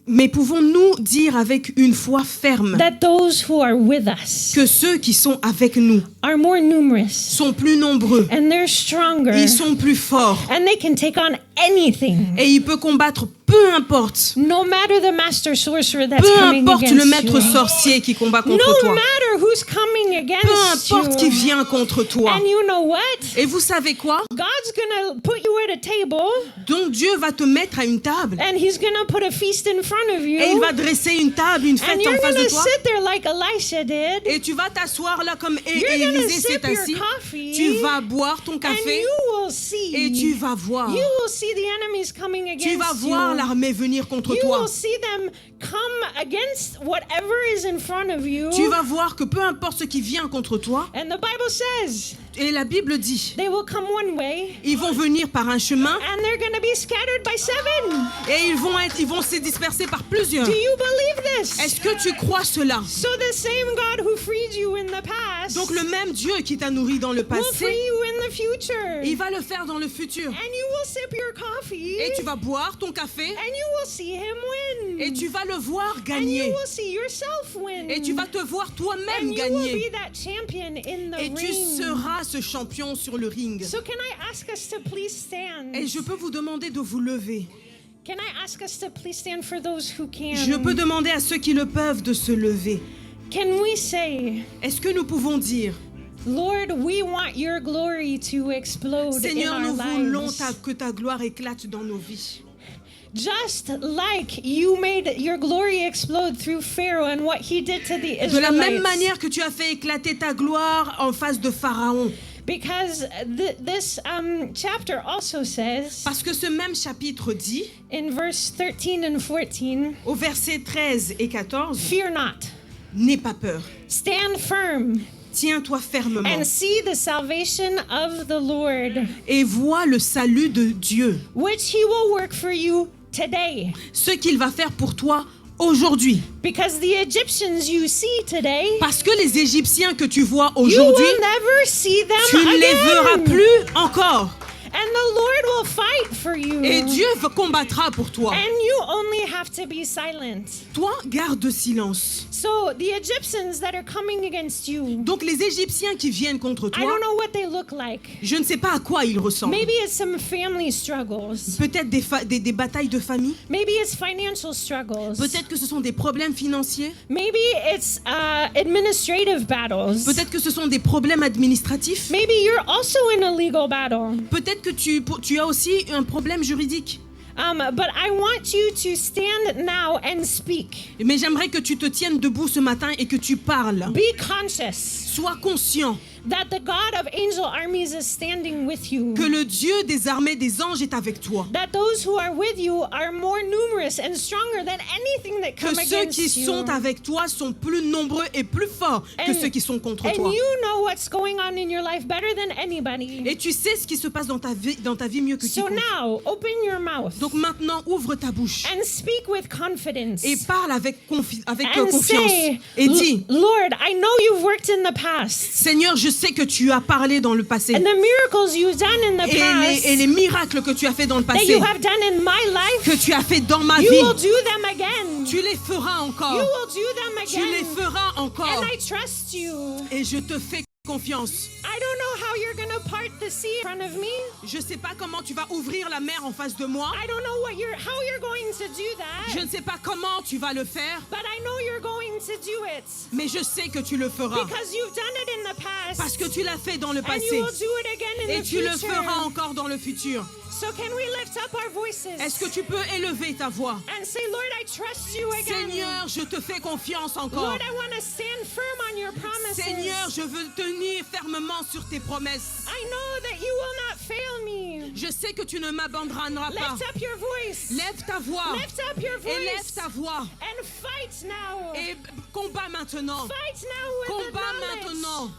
Mais pouvons-nous dire avec une foi ferme that those who are with us que ceux qui sont avec nous are more numerous sont plus nombreux, and they're stronger ils sont plus forts and they can take on anything? et ils peuvent combattre peu importe. No matter the master sorcerer that's Peu coming importe against le maître you. sorcier qui combat contre No toi. matter who's coming Peu against importe qui you. vient contre toi. And you know what? Et vous savez quoi? God's gonna put you at a table Donc Dieu va te mettre à une table and he's gonna put a feast in front of you. et il va dresser une table, une And fête you're en face gonna de toi. sit there like Elisha did. Et tu vas t'asseoir là comme You're gonna Élisée sip s'est your assis. coffee. Tu vas boire ton And café you will see. et tu vas voir. You will see the enemies coming against Tu vas voir you. l'armée venir contre You toi. will see them come against whatever is in front of you. Tu vas voir que peu importe ce qui vient contre toi, And the Bible says Et la Bible dit, they will come one way, ils vont venir par un chemin and they're going to be scattered by 7. et ils vont se disperser par plusieurs. Do you believe this? Est-ce que tu crois cela? So the same God who freed you in the past Donc le même Dieu qui t'a nourri dans le will free passé, you in the future. il va le faire dans le futur. And you will sip your coffee, Et tu vas boire ton café and you will see him win. et tu vas le voir And you gagner. will see yourself win. Et tu vas te voir toi-même and you will gagner. be that champion in the Et tu ring. seras ce champion sur le ring. So can I ask us to please stand? Et je peux vous demander de vous lever. Can I ask us to please stand for those who can? Je peux demander à ceux qui le peuvent de se lever. Can we say, Est-ce que nous pouvons dire, Lord, we want your glory to explode Seigneur, in nous our voulons lives. que ta gloire éclate dans nos vies. Just like you made your glory explode through Pharaoh and what he did to the De la même Israelites. manière que tu as fait éclater ta gloire en face de Pharaon. Because this chapter also says Parce que ce même chapitre dit, in verse 13 and 14, au verset 13 et 14, fear not, n'aie pas peur. stand firm, Tiens-toi fermement and see the salvation of the Lord, et vois le salut de Dieu, which he will work for you today. ce qu'il va faire pour toi aujourd'hui. Because the Egyptians you see today, Parce que les Égyptiens que tu vois you aujourd'hui, will never see them tu ne les again. verras plus encore. And the Lord will fight for you. Et Dieu combattra pour toi. And you only have to be silent. Toi, garde silence. So the Egyptians that are coming against you, Donc les Égyptiens qui viennent contre I toi, don't know what they look like. je ne sais pas à quoi ils ressemblent. Maybe it's some family struggles. Peut-être des batailles de famille. Maybe it's financial struggles. Peut-être que ce sont des problèmes financiers. Maybe it's administrative battles. Peut-être que ce sont des problèmes administratifs. Maybe you're also in a legal battle. Peut-être que tu as aussi un problème juridique. But I want you to stand now and speak. Mais j'aimerais que tu te tiennes debout ce matin et que tu parles. Be conscious Sois conscient that the God of angel armies is standing with you. que le Dieu des armées des anges est avec toi. That those who are with you are more numerous and stronger than anything that Que come ceux against qui you. sont avec toi sont plus nombreux et plus forts que ceux qui sont contre and toi. you know what's going on in your life better than anybody. Et tu sais ce qui se passe dans ta vie mieux que So quiconque. now, open your mouth Donc maintenant, ouvre ta bouche and speak with confidence. et parle avec And confiance. say, Et dis, Lord, I know you've worked in the past. Seigneur, je sais que tu as parlé dans le passé. And the miracles you've done in the past Et les miracles que tu as fait dans le that passé, you have done in my life, que tu as fait dans ma you vie, will do them again. tu les feras You encore. will do them Tu les again. feras encore. And I trust you. Et je te fais confiance. I don't know how you're going to part the sea in front of me. Je ne sais pas comment tu vas ouvrir la mer en face de moi. I don't know how you're going to do that. Je ne sais pas comment tu vas le faire, But I know you're going to do it. mais je sais que tu le feras. Because you've done it in the past. Parce que tu l'as fait dans le And you passé. will do it again in Et the tu le future. feras encore dans le futur. So can we lift up our voices Est-ce que tu peux élever ta voix? and say, Lord, I trust you again. Seigneur, je te fais confiance encore. Lord, I want to stand firm on your promises. Seigneur, je veux tenir fermement sur tes promesses. I know that you will not fail me. Je sais que tu ne m'abandonneras pas. Lift up your voice. Lève ta voix. Lift up your Et lève voice. ta voix. And fight now. Et combat maintenant. Fight now with the Combat knowledge. maintenant.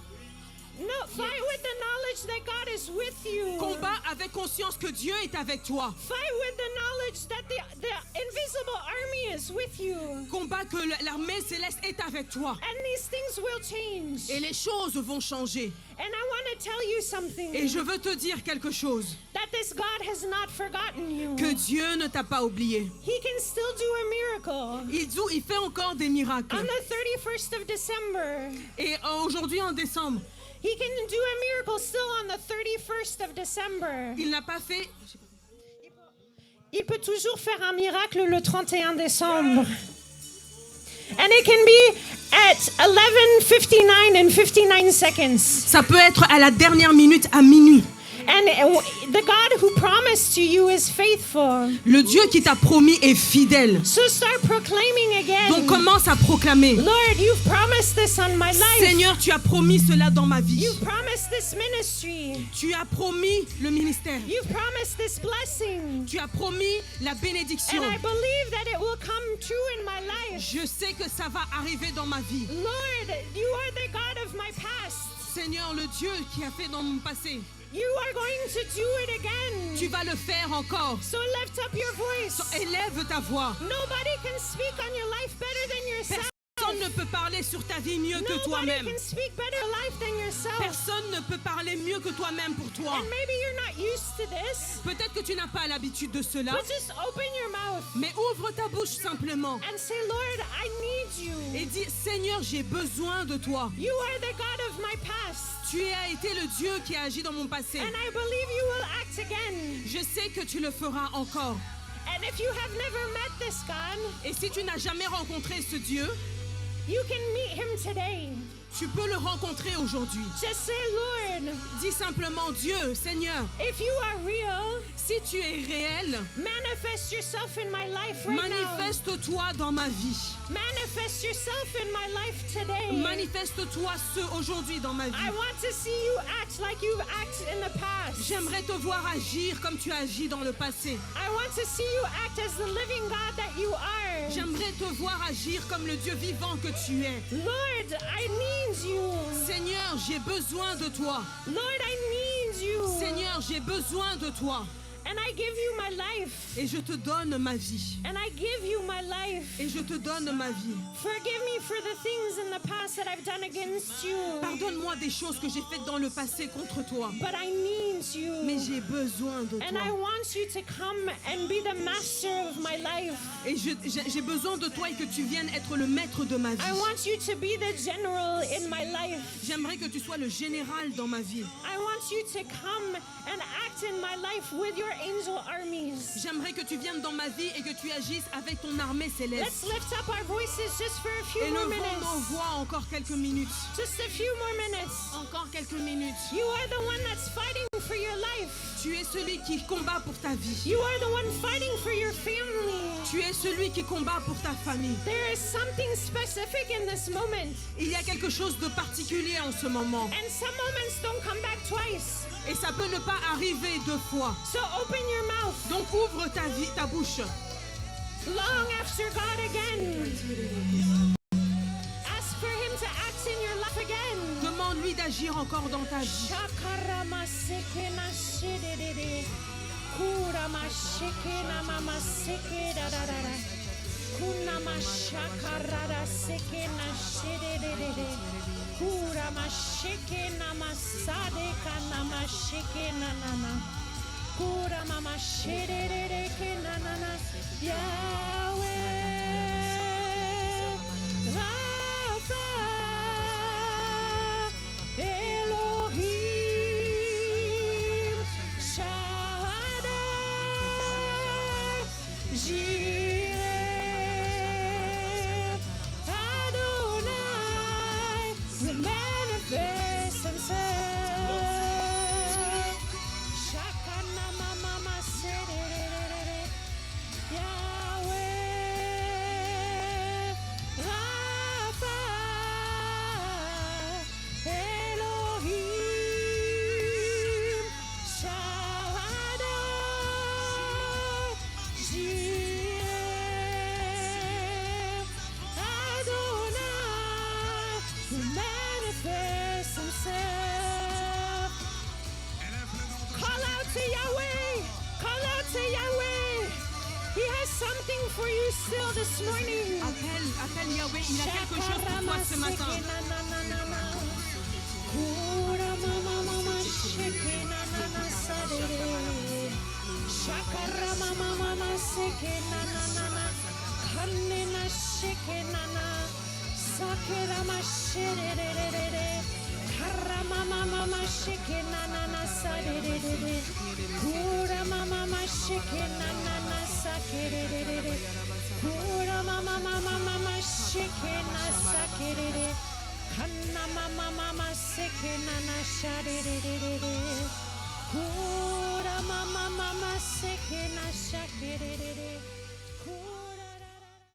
No, fight with the knowledge that God is with you. Combat avec conscience que Dieu est avec toi. Fight with the knowledge that the invisible army is with you. Combat que l'armée céleste est avec toi. And these things will change. Et les choses vont changer. And I want to tell you something. Et je veux te dire quelque chose. That this God has not forgotten you. Que Dieu ne t'a pas oublié. He can still do a miracle. Il fait encore des miracles. On the 31st of December. Et aujourd'hui en décembre, He can do a miracle still on the 31st of December. il n'a pas fait... Il peut toujours faire un miracle le 31 décembre. And it can be at 11:59 and 59 seconds. Ça peut être à la dernière minute, à minuit. And the God who promised to you is faithful. Le Dieu qui t'a promis est fidèle. So start proclaiming again. Donc commence à proclamer. Lord, you've promised this on my life. Seigneur, tu as promis cela dans ma vie. You've promised this ministry. Tu as promis le ministère. You've promised this blessing. Tu as promis la bénédiction. And I believe that it will come true in my life. Je sais que ça va arriver dans ma vie. Lord, you are the God of my past. Seigneur, le Dieu qui a fait dans mon passé, you are going to do it again. tu vas le faire encore. So lift up your voice. Élève ta voix. Nobody can speak on your life better than yourself. Personne ne peut parler sur ta vie mieux que Nobody toi-même. can speak better life than yourself. Personne ne peut parler mieux que toi-même pour toi. And maybe you're not used to this, Peut-être que tu n'as pas l'habitude de cela, but just open your mouth mais ouvre ta bouche simplement and say, Lord, I need you. et dis, Seigneur, j'ai besoin de toi. You are the God of my past. Tu as été le Dieu qui a agi dans mon passé. And I believe you will act again. Je sais que tu le feras encore. And if you have never met this God, Et si tu n'as jamais rencontré ce Dieu, you can meet him today. tu peux le rencontrer aujourd'hui. Just say, Lord, Dis simplement, Dieu, Seigneur, if you are real, si tu es réel, manifest yourself in my life right manifeste-toi dans ma vie. now. Manifest yourself in my life today. Manifeste-toi aujourd'hui dans ma I vie. want to see you act like you've acted in the past. J'aimerais te voir agir comme tu as agi dans le passé. I want to see you act as the living God that you are. J'aimerais te voir agir comme le Dieu vivant que tu es. Lord, I need you. Seigneur, j'ai besoin de toi. Lord, I need you. Seigneur, j'ai besoin de toi. And I give you my life. Et je te donne ma vie. And I give you my life. Et je te donne ma vie. Forgive me for the things in the past that I've done against you. Pardonne-moi des choses que j'ai faites dans le passé contre toi. But I need you. Mais j'ai besoin de And I toi. want you to come and be the master of my life. Et j'ai besoin de toi et que tu viennes être le maître de ma I vie. want you to be the general in my life. J'aimerais que tu sois le général dans ma vie. I want you to come and act in my life with your angel armies. J'aimerais que tu viennes dans ma vie et que tu agisses avec ton armée céleste. Let's lift up our voices just for a few more Élevons nos minutes. voix encore quelques minutes. Just a few more minutes. Encore quelques minutes. You are the one that's fighting for your life. Tu es celui qui combat pour ta vie. You are the one fighting for your family. Tu es celui qui combat pour ta famille. There is something specific in this moment. Il y a quelque chose de particulier en ce moment. And some moments don't come back twice. Et ça peut ne pas arriver deux fois. So open your mouth Donc ouvre ta vie, ta bouche. long after God again. Ask for him to act in your life again. Demande-lui d'agir encore dans ta vie. Shakarama sekena shidididi. Kurama shekena mama seke da da da da. Kunama shakarada sekena shidididi. Kurama shekena masade kanama shekena nana. Kurama mashidididi kenana. Yahweh. Rapha. Elohim Shaddai Jireh Adonai will manifest himself. Shakana mama sedere Yahweh Rapha Elohim Shaddai Jireh Adonai will manifest himself. Call out to Yahweh. Call out to Yahweh. He has something for you still this morning. Appelle Yahweh, il a quelque chose pour toi ce matin. Kanna mama mama sekena na shadidididi. Kura mama mama sekena shakididi.